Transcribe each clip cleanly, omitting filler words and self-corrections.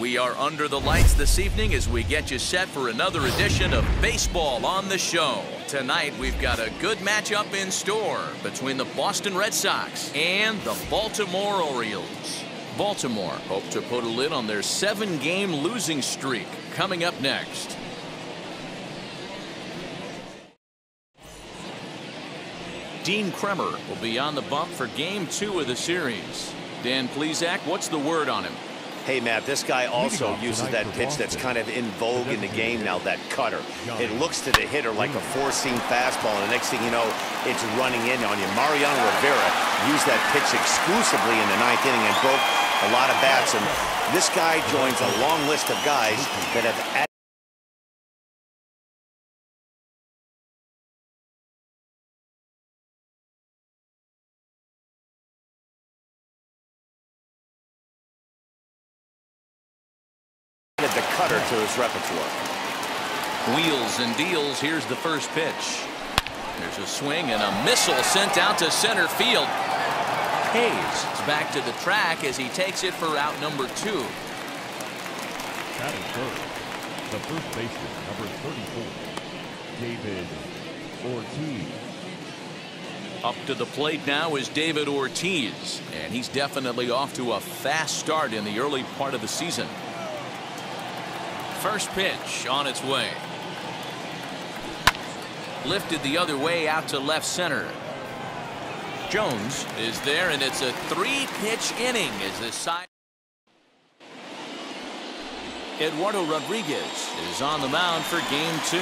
We are under the lights this evening as we get you set for another edition of Baseball on the Show. Tonight, we've got a good matchup in store between the Boston Red Sox and the Baltimore Orioles. Baltimore hope to put a lid on their 7-game losing streak. Coming up next. Dean Kremer will be on the bump for Game 2 of the series. Dan Plesac, what's the word on him? Hey, Matt, this guy also uses that pitch that's kind of in vogue in the game now, that cutter. It looks to the hitter like a four-seam fastball, and the next thing you know, it's running in on you. Mariano Rivera used that pitch exclusively in the 9th inning and broke a lot of bats, and this guy joins a long list of guys that have the cutter to his repertoire. Wheels and deals. Here's the first pitch. There's a swing and a missile sent out to center field. Hayes is back to the track as he takes it for out number 2. Batting third, the first baseman, number 34, David Ortiz. Up to the plate now is David Ortiz, and he's definitely off to a fast start in the early part of the season. First pitch on its way. Lifted the other way out to left center. Jones is there, and it's a 3-pitch inning as the side. Eduardo Rodriguez is on the mound for Game 2.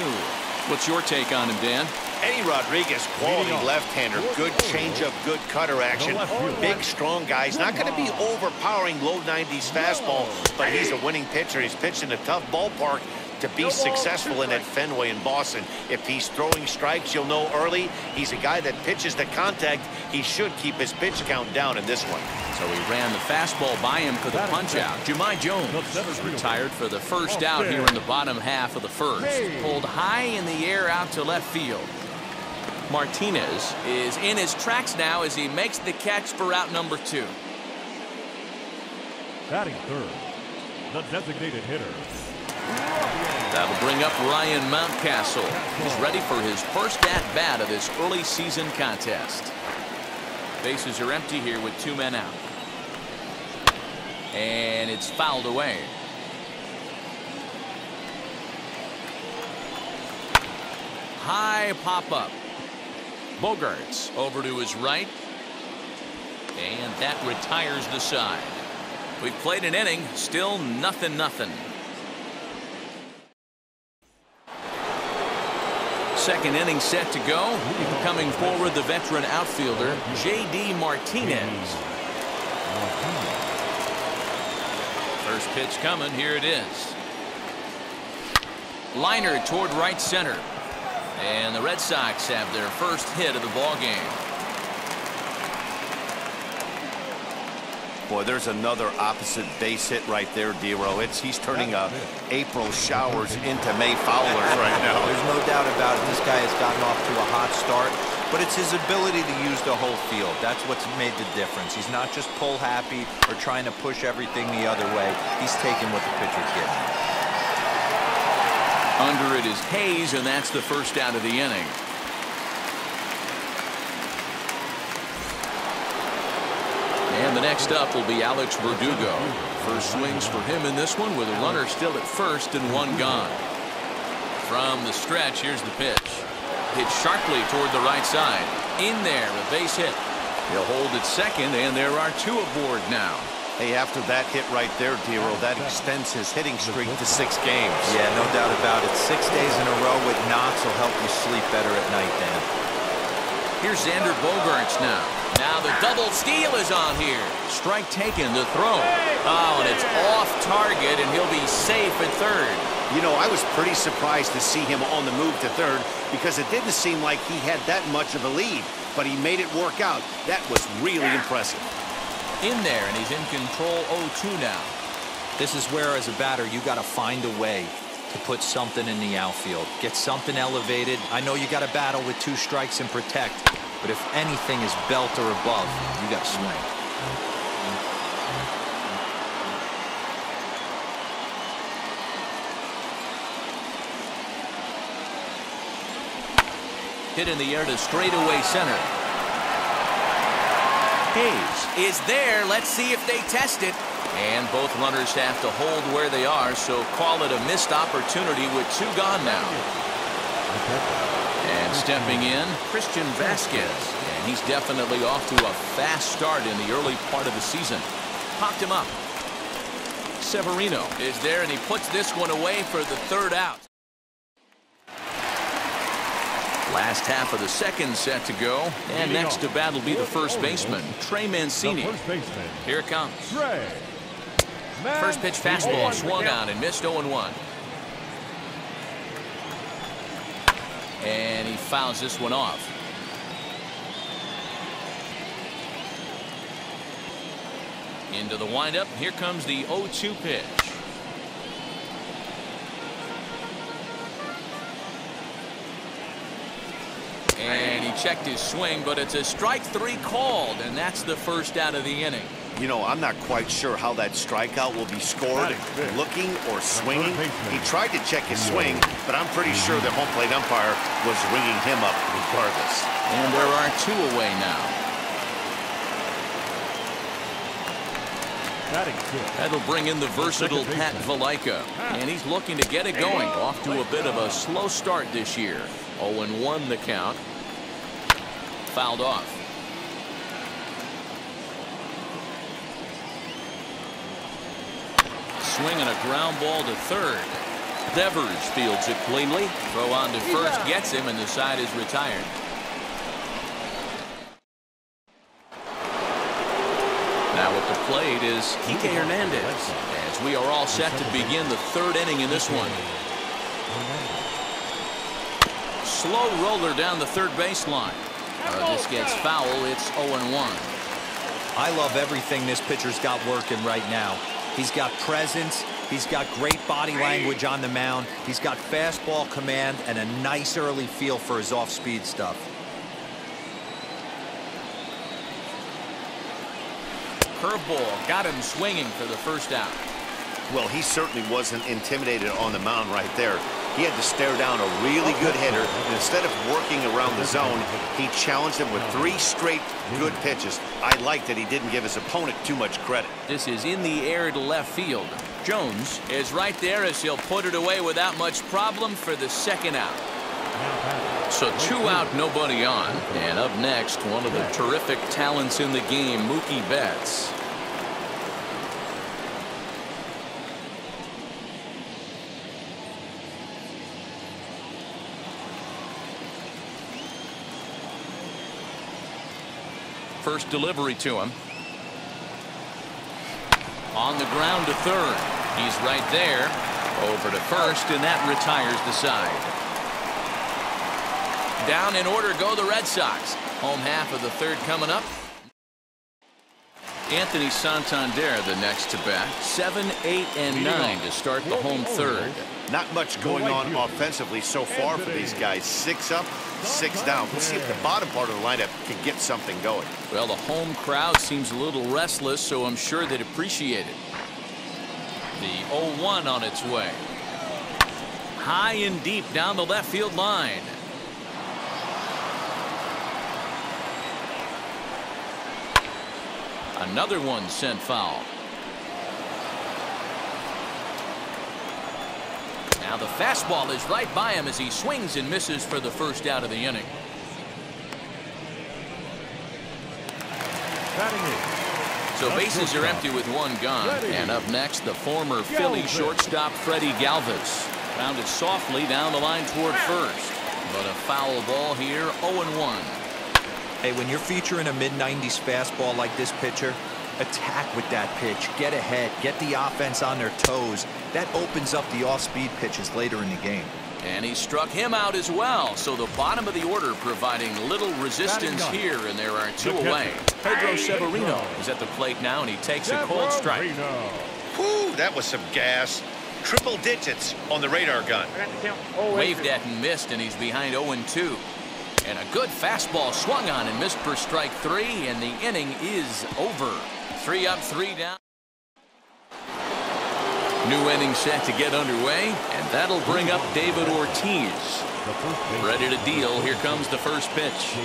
What's your take on him, Dan? Eddie Rodriguez, quality left-hander, good changeup, good cutter action. Big, strong guy. He's not going to be overpowering low 90s fastball, but he's a winning pitcher. He's pitched in a tough ballpark to be successful in at Fenway in Boston. If he's throwing strikes, you'll know early. He's a guy that pitches to contact. He should keep his pitch count down in this one. So he ran the fastball by him for the punch-out. Jahmai Jones is retired for the first out here in the bottom half of the first. Pulled high in the air out to left field. Martinez is in his tracks now as he makes the catch for out number 2. Batting third, the designated hitter. That'll bring up Ryan Mountcastle. He's ready for his first at-bat of this early season contest. Bases are empty here with 2 men out. And it's fouled away. High pop-up. Bogarts over to his right. And that retires the side. We've played an inning, still 0-0. Second inning set to go. Coming forward, the veteran outfielder, J.D. Martinez. First pitch coming. Here it is. Liner toward right center. And the Red Sox have their first hit of the ball game. Boy, there's another opposite base hit right there, Dero. He's turning April showers into May foulers right now. There's no doubt about it. This guy has gotten off to a hot start, but it's his ability to use the whole field. That's what's made the difference. He's not just pull happy or trying to push everything the other way. He's taking what the pitcher's giving him. Under it is Hayes, and that's the first out of the inning. And the next up will be Alex Verdugo. First swings for him in this one with a runner still at first and 1 gone. From the stretch, here's the pitch. Hit sharply toward the right side. In there, a base hit. He'll hold at second, and there are 2 aboard now. Hey, after that hit right there, Dero, that extends his hitting streak to 6 games. Yeah, no doubt about it. 6 days in a row with knocks will help you sleep better at night, Dan. Here's Xander Bogaerts now. Now the double steal is on here. Strike taken, the throw. Oh, and it's off target, and he'll be safe at third. You know, I was pretty surprised to see him on the move to third because it didn't seem like he had that much of a lead, but he made it work out. That was really impressive. In there, and he's in control 0-2 now. This is where, as a batter, you got to find a way to put something in the outfield. Get something elevated. I know you got to battle with 2 strikes and protect, but if anything is belt or above, you got to swing. Hit in the air to straightaway center. Hayes is there. Let's see if they test it. And both runners have to hold where they are, so call it a missed opportunity with 2 gone now. And stepping in, Christian Vasquez. And he's definitely off to a fast start in the early part of the season. Popped him up. Severino is there, and he puts this one away for the 3rd out. Last half of the 2nd set to go, and next to bat will be the first baseman, Trey Mancini. Here it comes. First pitch fastball swung on and missed 0-1. And he fouls this one off. Into the windup. Here comes the 0-2 pitch. And he checked his swing, but it's a strike 3 called, and that's the first out of the inning. You know, I'm not quite sure how that strikeout will be scored. Looking or swinging. He tried to check his swing, but I'm pretty sure the home plate umpire was ringing him up regardless. And there are 2 away now. That'll bring in the versatile Pat Valaika. And he's looking to get it going. Off to a bit of a slow start this year. 0-1 the count. Fouled off. Swinging a ground ball to 3rd. Devers fields it cleanly. Throw on to first gets him, and the side is retired. Now at the plate is Kike Hernandez, as we are all set to begin the 3rd inning in this one. Slow roller down the 3rd baseline. This gets foul. It's 0-1. I love everything this pitcher's got working right now. He's got presence. He's got great body language on the mound. He's got fastball command and a nice early feel for his off-speed stuff. Curveball got him swinging for the 1st out. Well, he certainly wasn't intimidated on the mound right there. He had to stare down a really good hitter, and instead of working around the zone, he challenged him with 3 straight good pitches. I like that he didn't give his opponent too much credit. This is in the air to left field. Jones is right there as he'll put it away without much problem for the 2nd out. So 2 out, nobody on. And up next, one of the terrific talents in the game, Mookie Betts. First delivery to him. On the ground to 3rd. He's right there. Over to 1st, and that retires the side. Down in order go the Red Sox. Home half of the 3rd coming up. Anthony Santander the next to bat. 7, 8, and 9 to start the home 3rd. Not much going on offensively so far for these guys. 6 up, 6 down. Let's see if the bottom part of the lineup can get something going. Well, the home crowd seems a little restless, so I'm sure they'd appreciate it. The 0-1 on its way. High and deep down the left field line. Another one sent foul. Now the fastball is right by him as he swings and misses for the 1st out of the inning. So bases are empty with 1 gone. And up next, the former Philly shortstop Freddie Galvis. Grounded softly down the line toward 1st. But a foul ball here, 0-1. Hey, when you're featuring a mid-90s fastball like this pitcher, attack with that pitch, get ahead, get the offense on their toes. That opens up the off-speed pitches later in the game. And he struck him out as well. So the bottom of the order providing little resistance here, and there are 2 away. Pedro Severino is at the plate now, and he takes a cold strike. Whew, that was some gas. Triple digits on the radar gun. Waved at and missed, and he's behind 0-2. And a good fastball swung on and missed for strike 3, and the inning is over. 3 up, 3 down. New inning set to get underway, and that'll bring up David Ortiz. Ready to deal. Here comes the first pitch.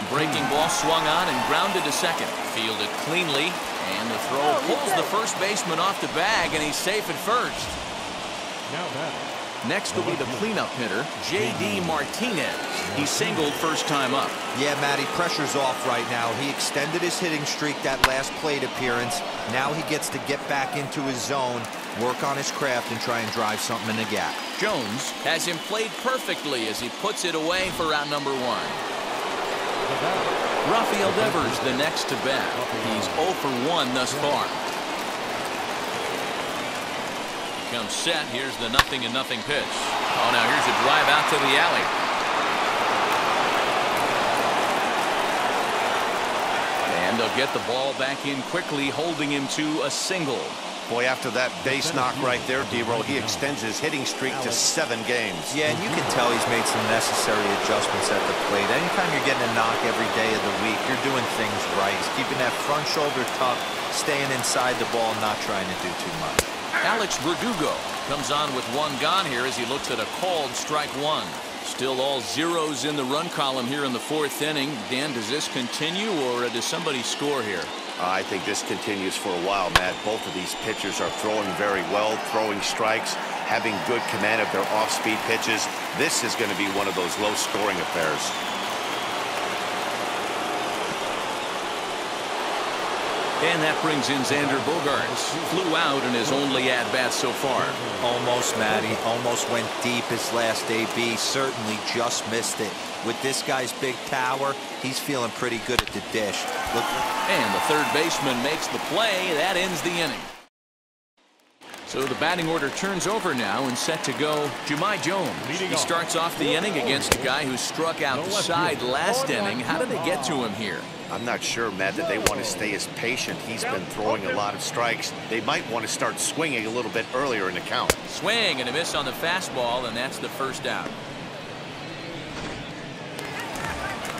Breaking ball swung on and grounded to second. Fielded cleanly. And the throw pulls the first baseman off the bag, and he's safe at first. Next will be the cleanup hitter, J.D. Martinez. He singled first time up. Yeah, Matty, pressure's off right now. He extended his hitting streak that last plate appearance. Now he gets to get back into his zone, work on his craft, and try and drive something in the gap. Jones has him played perfectly as he puts it away for out number 1. Rafael Devers the next to bat. He's 0 for 1 thus far. Comes set. Here's the 0-0 pitch. Oh, now here's a drive out to the alley. And they'll get the ball back in quickly, holding him to a single. Boy, after that base knock right there, D-Roll, he extends his hitting streak to 7 games. Yeah, and you can tell he's made some necessary adjustments at the plate. Anytime you're getting a knock every day of the week, you're doing things right. He's keeping that front shoulder tucked, staying inside the ball, not trying to do too much. Alex Verdugo comes on with 1 gone here as he looks at a called strike 1. Still all zeros in the run column here in the 4th inning. Dan, does this continue, or does somebody score here? I think this continues for a while, Matt. Both of these pitchers are throwing very well, throwing strikes, having good command of their off-speed pitches. This is going to be one of those low-scoring affairs. And that brings in Xander Bogaerts. Flew out in his only at-bat so far. Almost, Matty. Almost went deep his last AB. Certainly just missed it. With this guy's big power, he's feeling pretty good at the dish. Look. And the third baseman makes the play. That ends the inning. So the batting order turns over now, and set to go Jahmai Jones. He starts off the inning against a guy who struck out the side last inning. How did they get to him here? I'm not sure, Matt, that they want to stay as patient. He's been throwing a lot of strikes. They might want to start swinging a little bit earlier in the count. Swing and a miss on the fastball, and that's the first out.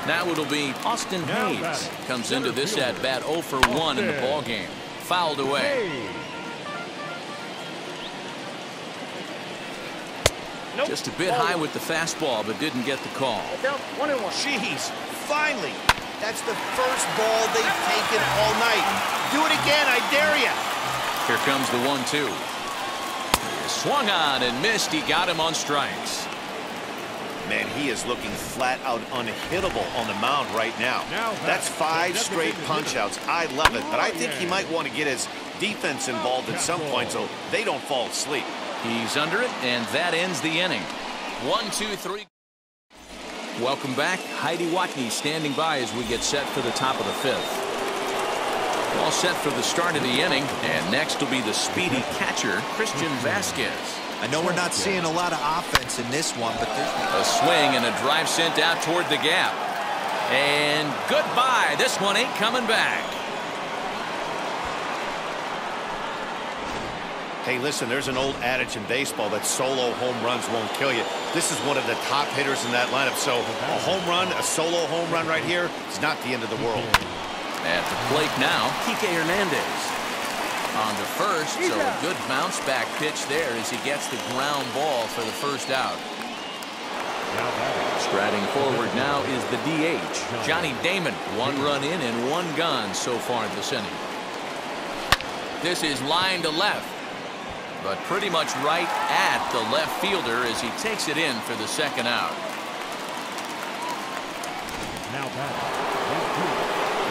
Now it'll be Austin Hayes. Comes into this at bat 0 for 1 in the ball game. Fouled away. Just a bit high with the fastball, but didn't get the call. Jeez, finally. That's the first ball they've taken all night. Do it again, I dare you. Here comes the 1-2. Swung on and missed. He got him on strikes. Man, he is looking flat out unhittable on the mound right now. That's 5 straight punch-outs. I love it, but I think he might want to get his defense involved at some point so they don't fall asleep. He's under it, and that ends the inning. 1, 2, 3. Welcome back. Heidi Watney standing by as we get set for the top of the 5th. All set for the start of the inning, and next will be the speedy catcher, Christian Vasquez. I know we're not seeing a lot of offense in this one, but there's a swing and a drive sent out toward the gap. And goodbye. This one ain't coming back. Hey, listen, there's an old adage in baseball that solo home runs won't kill you. This is one of the top hitters in that lineup. So a home run, a solo home run right here is not the end of the world. At the plate now, Kike Hernandez. On to first, so a good bounce back pitch there as he gets the ground ball for the first out. Striding forward now is the DH, Johnny Damon. 1 run in and 1 gone so far this inning. This is line to left, but pretty much right at the left fielder as he takes it in for the second out.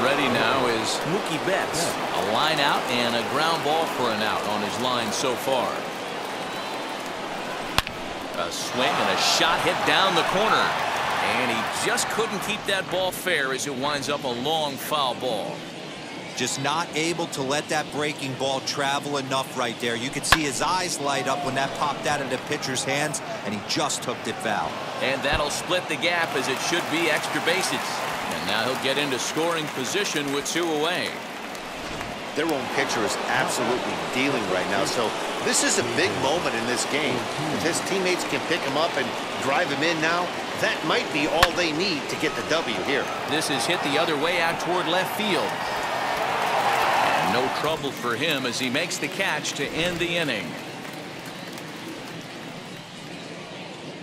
Ready now is Mookie Betts. A line out and a ground ball for an out on his line so far. A swing and a shot hit down the corner. And he just couldn't keep that ball fair as it winds up a long foul ball. just not able to let that breaking ball travel enough right there. You could see his eyes light up when that popped out of the pitcher's hands, and he just hooked it foul. And that'll split the gap as it should be extra bases. And now he'll get into scoring position with 2 away. Their own pitcher is absolutely dealing right now, so this is a big moment in this game. If his teammates can pick him up and drive him in now, that might be all they need to get the W here. This is hit the other way out toward left field. And no trouble for him as he makes the catch to end the inning.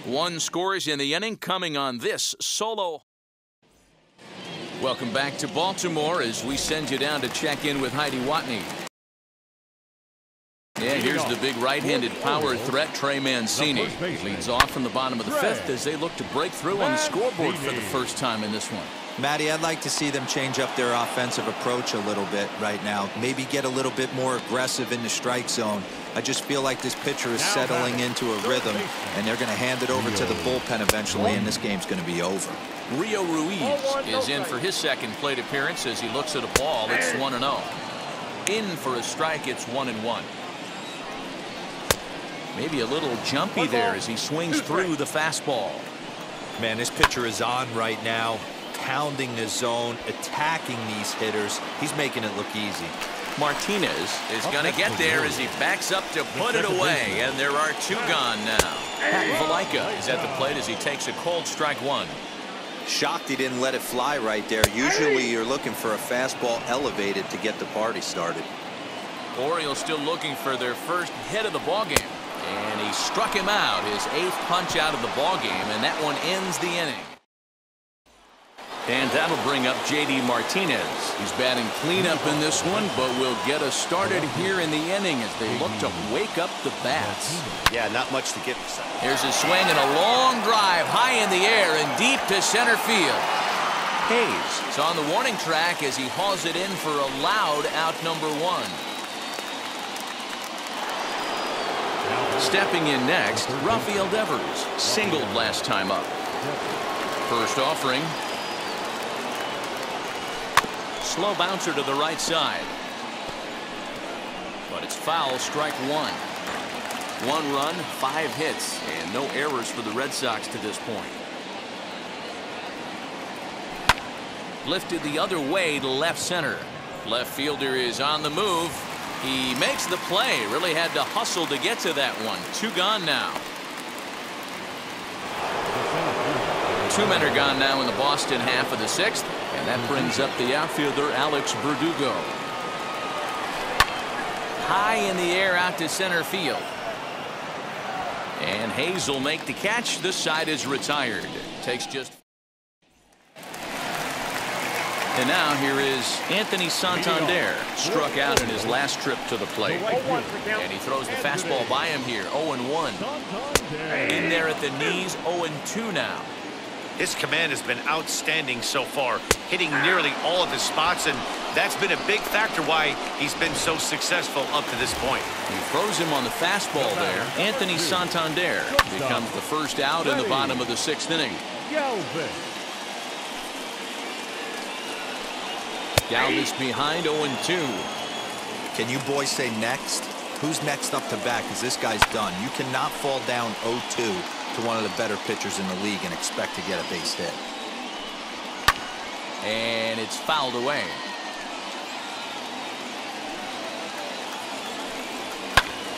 One scores in the inning coming on this solo. Welcome back to Baltimore as we send you down to check in with Heidi Watney. Yeah, here's the big right-handed power threat, Trey Mancini. Leads off from the bottom of the fifth as they look to break through on the scoreboard for the first time in this one. Matty, I'd like to see them change up their offensive approach a little bit right now. Maybe get a little bit more aggressive in the strike zone. I just feel like this pitcher is settling into a rhythm, and they're going to hand it over to the bullpen eventually, and this game's going to be over. Rio Ruiz is in for his second plate appearance as he looks at a ball. It's 1-0. In for a strike, it's 1-1. Maybe a little jumpy there as he swings through the fastball. Man, this pitcher is on right now, pounding the zone, attacking these hitters. He's making it look easy. Martinez is going to get there as he backs up to put it away, and there are two gone now. Valaika is at the plate as he takes a cold strike one. Shocked he didn't let it fly right there. Usually you're looking for a fastball elevated to get the party started. Orioles still looking for their first hit of the ballgame. And he struck him out, his 8th punch out of the ballgame, and that one ends the inning. And that'll bring up J.D. Martinez. He's batting cleanup in this one, but will get us started here in the inning as they look to wake up the bats. Yeah, not much to get. Here's a swing and a long drive high in the air and deep to center field. Hayes is on the warning track as he hauls it in for a loud out number 1. Stepping in next, Rafael Devers, singled last time up. First offering. Slow bouncer to the right side. But it's foul, strike 1. 1 run, 5 hits, and no errors for the Red Sox to this point. Lifted the other way to left center. Left fielder is on the move. He makes the play. Really had to hustle to get to that one. 2 gone now. 2 men are gone now in the Boston half of the 6th. And that brings up the outfielder, Alex Verdugo. High in the air out to center field. And Hayes will make the catch. This side is retired. Takes just... And now here is Anthony Santander, struck out in his last trip to the plate. And he throws the fastball by him here, 0-1. In there at the knees, 0-2 now. His command has been outstanding so far, hitting nearly all of his spots, and that's been a big factor why he's been so successful up to this point. He throws him on the fastball there. Anthony Santander becomes the first out in the bottom of the 6th inning. Galvis behind, 0-2. Can you boys say next? Who's next up to bat? Because this guy's done. You cannot fall down 0-2 to one of the better pitchers in the league and expect to get a base hit. And it's fouled away.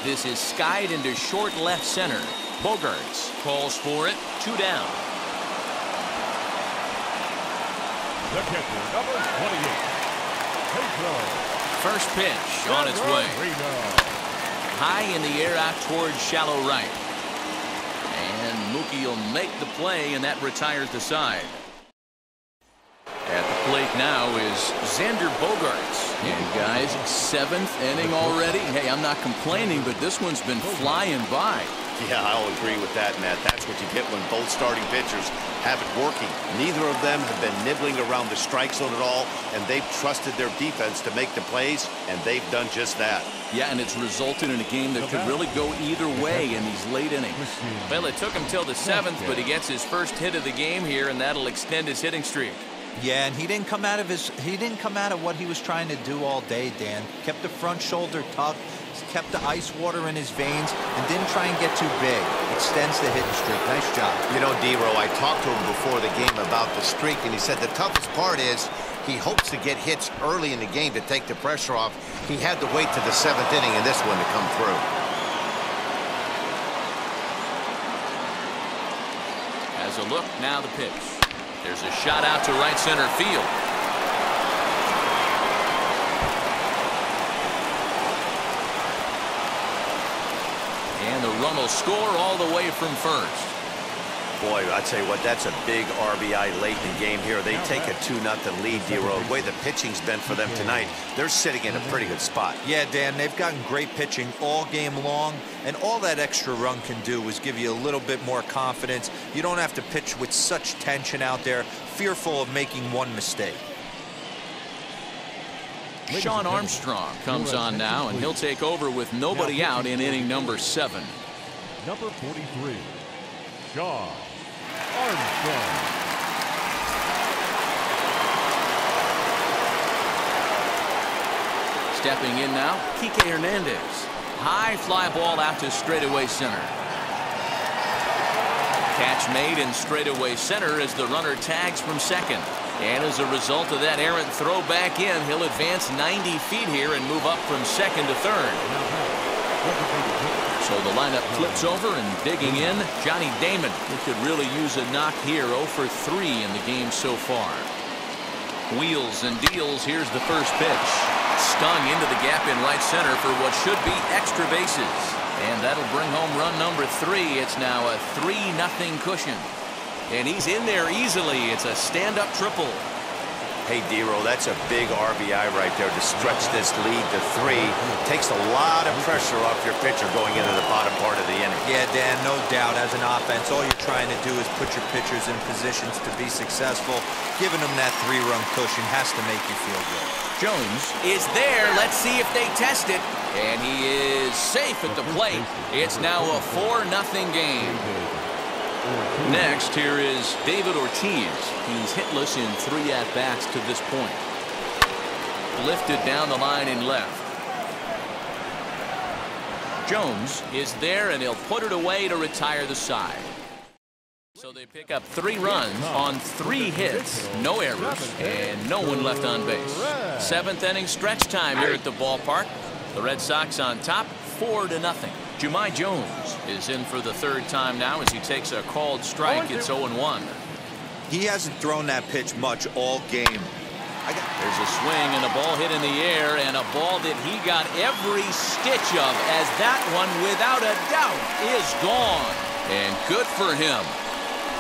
This is skied into short left center. Bogarts calls for it. 2 down. The catcher, number 28. First pitch on its way. High in the air out towards shallow right. And Mookie will make the play, and that retires the side. At the plate now is Xander Bogaerts. And guys, 7th inning already. Hey, I'm not complaining, but this one's been flying by. Yeah, I'll agree with that, Matt. That's what you get when both starting pitchers have it working. Neither of them have been nibbling around the strike zone at all, and they've trusted their defense to make the plays, and they've done just that. Yeah, and it's resulted in a game that could really go either way in these late innings. Well, it took him till the 7th, but he gets his first hit of the game here, and that'll extend his hitting streak. Yeah, and he didn't come out of what he was trying to do all day, Dan. Kept the front shoulder tucked, kept the ice water in his veins, and didn't try and get too big. Extends the hitting streak. Nice job. You know, D-Row, I talked to him before the game about the streak, and he said the toughest part is he hopes to get hits early in the game to take the pressure off. He had to wait to the 7th inning in this one to come through. As a look, now the pitch. There's a shot out to right center field. And the run will score all the way from first. Boy, I tell you what, that's a big RBI late in the game here. They take a 2-0 lead, D-Road. The way the pitching's been for them tonight, they're sitting in a pretty good spot. Yeah, Dan, they've gotten great pitching all game long, and all that extra run can do is give you a little bit more confidence. You don't have to pitch with such tension out there, fearful of making one mistake. Sean Armstrong comes on now, and he'll take over with nobody out in inning number 7. Number 43, Sean Armstrong. Stepping in now, Kike Hernandez. High fly ball out to straightaway center. Catch made in straightaway center as the runner tags from second. And as a result of that errant throw back in, he'll advance 90 feet here and move up from second to third. So the lineup flips over, and digging in, Johnny Damon, who could really use a knock here. 0 for 3 in the game so far. Wheels and deals. Here's the first pitch. Stung into the gap in right center for what should be extra bases. And that'll bring home run number 3. It's now a 3-0 cushion. And he's in there easily. It's a stand-up triple. Hey, D-Row, that's a big RBI right there to stretch this lead to 3. Takes a lot of pressure off your pitcher going into the bottom part of the inning. Yeah, Dan, no doubt. As an offense, all you're trying to do is put your pitchers in positions to be successful. Giving them that 3-run cushion has to make you feel good. Jones is there. Let's see if they test it. And he is safe at the plate. It's now a 4-0 game. Next, here is David Ortiz. He's hitless in 3 at-bats to this point. Lifted down the line in left. Jones is there, and he'll put it away to retire the side. So they pick up 3 runs on 3 hits, no errors, and no one left on base. 7th inning stretch time here at the ballpark. The Red Sox on top, 4-0. Jahmai Jones is in for the 3rd time now as he takes a called strike. It's 0-1. He hasn't thrown that pitch much all game. There's a swing and a ball hit in the air, and a ball that he got every stitch of, as that one, without a doubt, is gone. And good for him.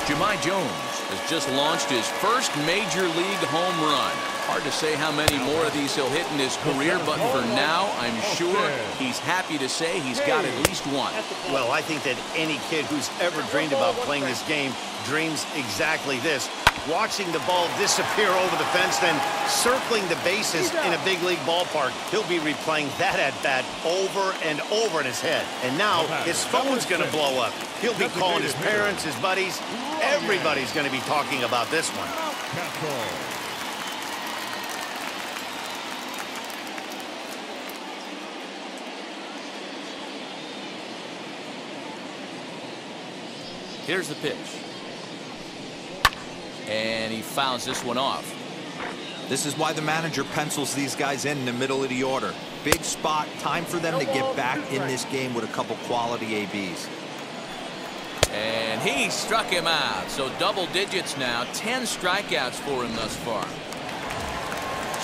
Jahmai Jones has just launched his first major league home run. Hard to say how many more of these he'll hit in his career, but for now, I'm sure he's happy to say he's got at least one. Well, I think that any kid who's ever dreamed about playing this game dreams exactly this. Watching the ball disappear over the fence, then circling the bases in a big league ballpark. He'll be replaying that at-bat over and over in his head. And now his phone's going to blow up. He'll be calling his parents, his buddies. Everybody's going to be talking about this one. Here's the pitch. And he fouls this one off. This is why the manager pencils these guys in the middle of the order. Big spot, time for them to get back in this game with a couple quality ABs. And he struck him out. So double digits now. 10 strikeouts for him thus far.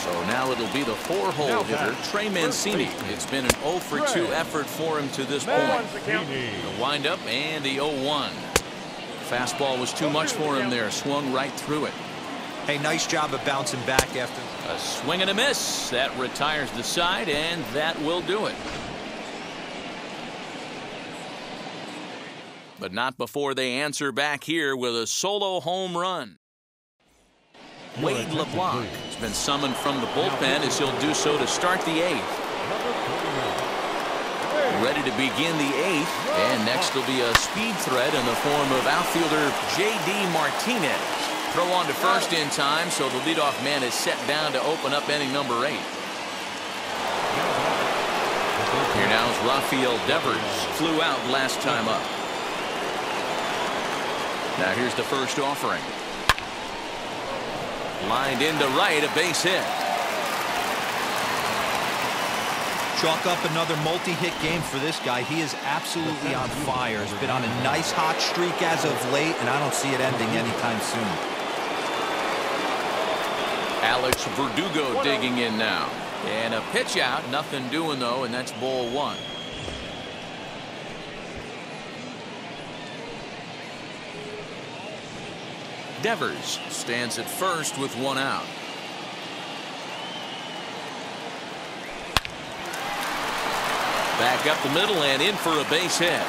So now it'll be the 4-hole hitter, Trey Mancini. It's been an 0 for 2 effort for him to this point. The windup and the 0-1. Fastball was too much for him there. Swung right through it. Hey, nice job of bouncing back after. A swing and a miss. That retires the side, and that will do it. But not before they answer back here with a solo home run. Wade LeBlanc has been summoned from the bullpen as he'll do so to start the 8th. Ready to begin the 8th, and next will be a speed threat in the form of outfielder J.D. Martinez. Throw on to first in time, so the leadoff man is set down to open up inning number 8. Here now is Rafael Devers. Flew out last time up. Now here's the first offering. Lined into right, a base hit. Chalk up another multi-hit game for this guy. He is absolutely on fire. He's been on a nice hot streak as of late, and I don't see it ending anytime soon. Alex Verdugo digging in now. And a pitch out, nothing doing though, and that's ball 1. Devers stands at first with one out. Back up the middle and in for a base hit.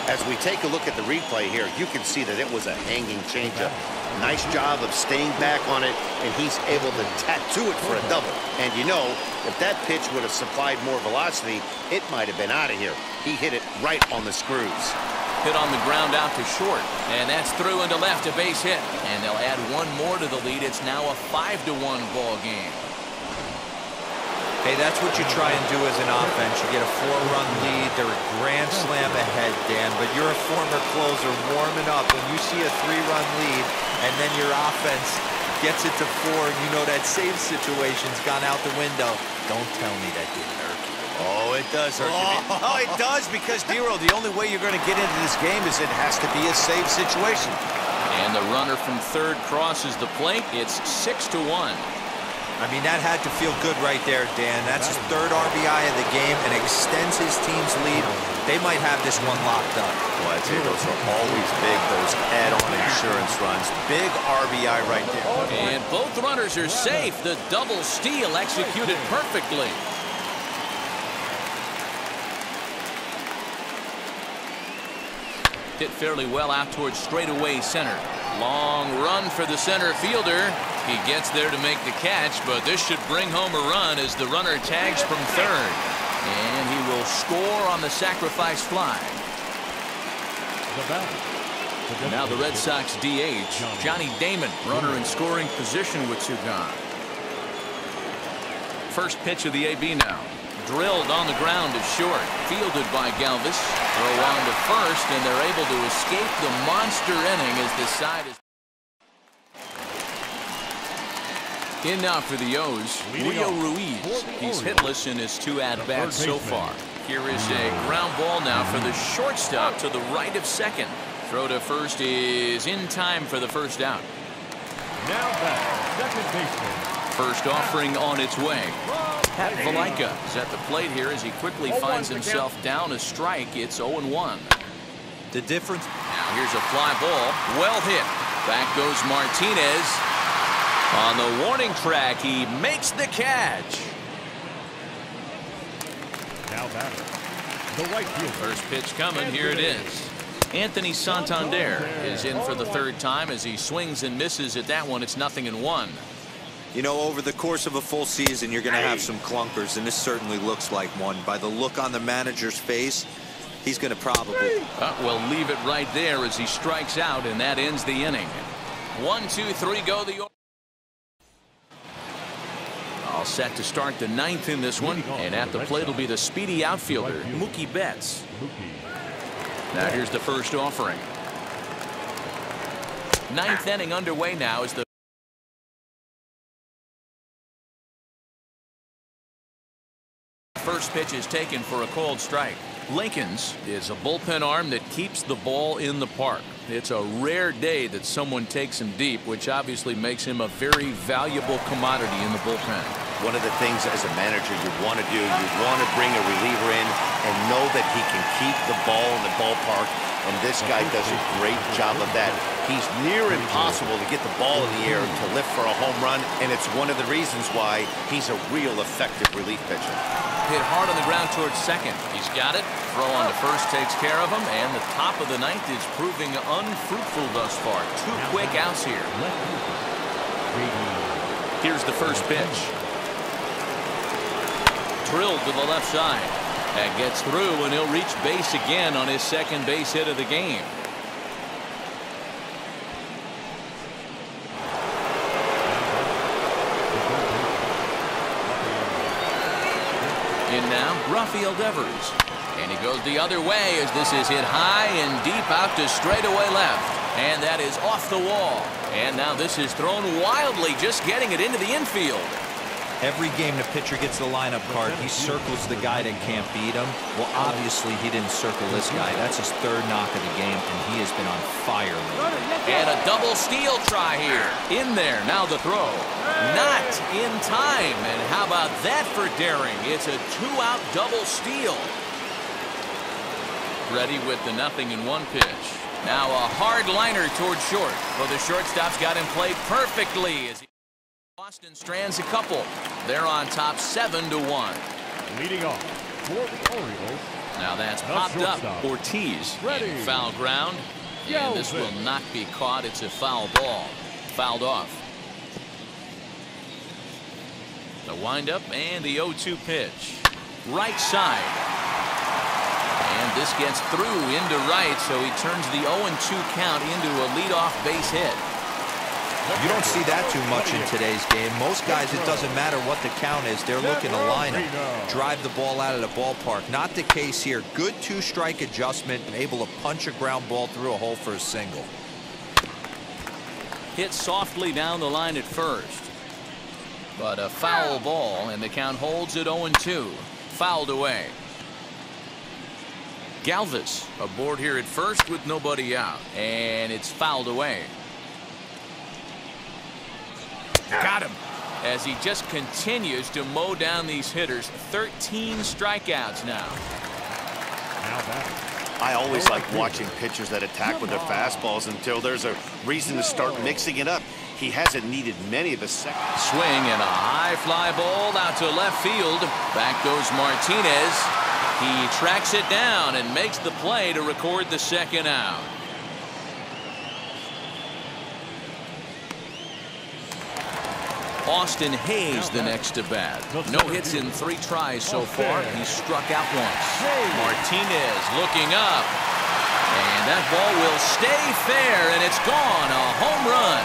As we take a look at the replay here, you can see that it was a hanging changeup. Nice job of staying back on it, and he's able to tattoo it for a double. And you know, if that pitch would have supplied more velocity, it might have been out of here. He hit it right on the screws. Hit on the ground out to short, and that's through into left, a base hit. And they'll add one more to the lead. It's now a 5-1 ball game. Hey, that's what you try and do as an offense. You get a 4-run lead. They're a grand slam ahead, Dan, but you're a former closer warming up. When you see a 3-run lead and then your offense gets it to 4 and you know that save situation's gone out the window, don't tell me that didn't hurt you. Oh, it does hurt you. Oh, it does, because, Dero, the only way you're going to get into this game is it has to be a save situation. And the runner from third crosses the plate. It's 6-1. I mean, that had to feel good right there, Dan. That's his 3rd RBI of the game and extends his team's lead. They might have this one locked up. Well, I'd say those are always big, those add-on insurance runs. Big RBI right there. And both runners are safe. The double steal executed perfectly. Hit fairly well out towards straightaway center. Long run for the center fielder. He gets there to make the catch, but this should bring home a run as the runner tags from third. And he will score on the sacrifice fly. Now the Red Sox DH, Johnny Damon, runner in scoring position with two gone. First pitch of the AB now. Drilled on the ground to short. Fielded by Galvis. Throw on to first, and they're able to escape the monster inning as this side is. In now for the O's, Rio Ruiz. He's hitless in his 2 at-bats so far. Here is a ground ball now for the shortstop to the right of second. Throw to first is in time for the first out. Now back, second baseman. First offering on its way. Pat Valaika is at the plate here as he quickly finds himself down a strike. It's 0-1. The difference. Now here's a fly ball. Well hit. Back goes Martinez. On the warning track, he makes the catch. Now batter, the right fielder. First pitch coming. Here it is. Anthony Santander is in for the 3rd time as he swings and misses at that one. It's 0-1. You know, over the course of a full season, you're going to have some clunkers, and this certainly looks like one. By the look on the manager's face, he's going to probably. We'll leave it right there as he strikes out, and that ends the inning. 1, 2, 3, go the. All set to start the 9th in this one, and at the plate will be the speedy outfielder, Mookie Betts. Now here's the first offering. 9th inning underway now as the first pitch is taken for a called strike. Lincoln's is a bullpen arm that keeps the ball in the park. It's a rare day that someone takes him deep, which obviously makes him a very valuable commodity in the bullpen. One of the things as a manager you want to do, you want to bring a reliever in and know that he can keep the ball in the ballpark, and this guy does a great job of that. He's near impossible to get the ball in the air to lift for a home run, and it's one of the reasons why he's a real effective relief pitcher. Hit hard on the ground towards second. He's got it. Throw on to first takes care of him, and the top of the 9th is proving unfruitful thus far. 2 quick outs here. Here's the first pitch. Drilled to the left side. That gets through, and he'll reach base again on his 2nd base hit of the game. In now, Rafael Devers. And he goes the other way as this is hit high and deep out to straightaway left. And that is off the wall. And now this is thrown wildly, just getting it into the infield. Every game the pitcher gets the lineup card, he circles the guy that can't beat him. Well, obviously, he didn't circle this guy. That's his 3rd knock of the game, and he has been on fire lately. And a double steal try here. In there, now the throw. Not in time. And how about that for daring? It's a 2-out double steal. ready with the 0-1 pitch. Now a hard liner toward short. Well, the shortstop's got him played perfectly. As Boston strands a couple. They're on top 7-1. Leading off for the Orioles. Now that's popped up. Ortiz in foul ground. And this will not be caught. It's a foul ball. Fouled off. The windup and the 0-2 pitch. Right side. And this gets through into right, so he turns the 0-2 count into a leadoff base hit. You don't see that too much in today's game. Most guys, it doesn't matter what the count is. They're looking to line it, drive the ball out of the ballpark. Not the case here. Good two-strike adjustment and able to punch a ground ball through a hole for a single. Hit softly down the line at first. But a foul ball, and the count holds at 0-2. Fouled away. Galvis aboard here at first with nobody out. And it's fouled away. Got him as he just continues to mow down these hitters. 13 strikeouts now. I always like watching pitchers that attack with their fastballs until there's a reason to start mixing it up. He hasn't needed many of the seconds. Swing and a high fly ball out to left field. Back goes Martinez. He tracks it down and makes the play to record the second out. Austin Hayes the next to bat. No hits in 3 tries so far. He's struck out once. Martinez looking up. And that ball will stay fair, and it's gone. A home run.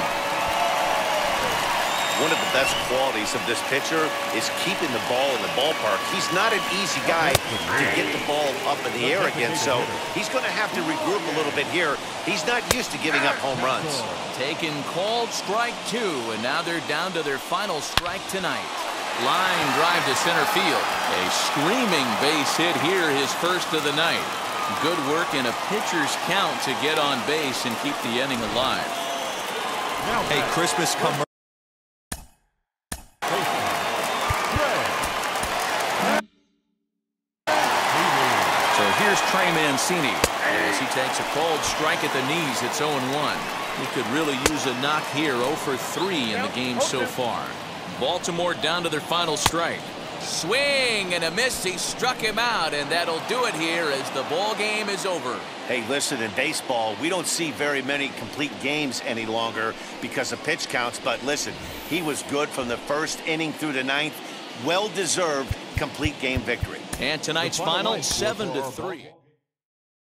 One of the best qualities of this pitcher is keeping the ball in the ballpark. He's not an easy guy to get the ball up in the air again, so he's going to have to regroup a little bit here. He's not used to giving up home runs. Taken called strike 2, and now they're down to their final strike tonight. Line drive to center field. A screaming base hit here, his first of the night. Good work in a pitcher's count to get on base and keep the inning alive. Hey, Christmas come. Here's Trey Mancini as he takes a called strike at the knees. It's 0-1. He could really use a knock here. 0 for 3 in the game so far. Baltimore down to their final strike. Swing and a miss. He struck him out, and that'll do it here as the ball game is over. Hey, listen, in baseball, we don't see very many complete games any longer because of pitch counts. But listen, he was good from the first inning through the 9th. Well-deserved complete game victory. And tonight's final 7-3.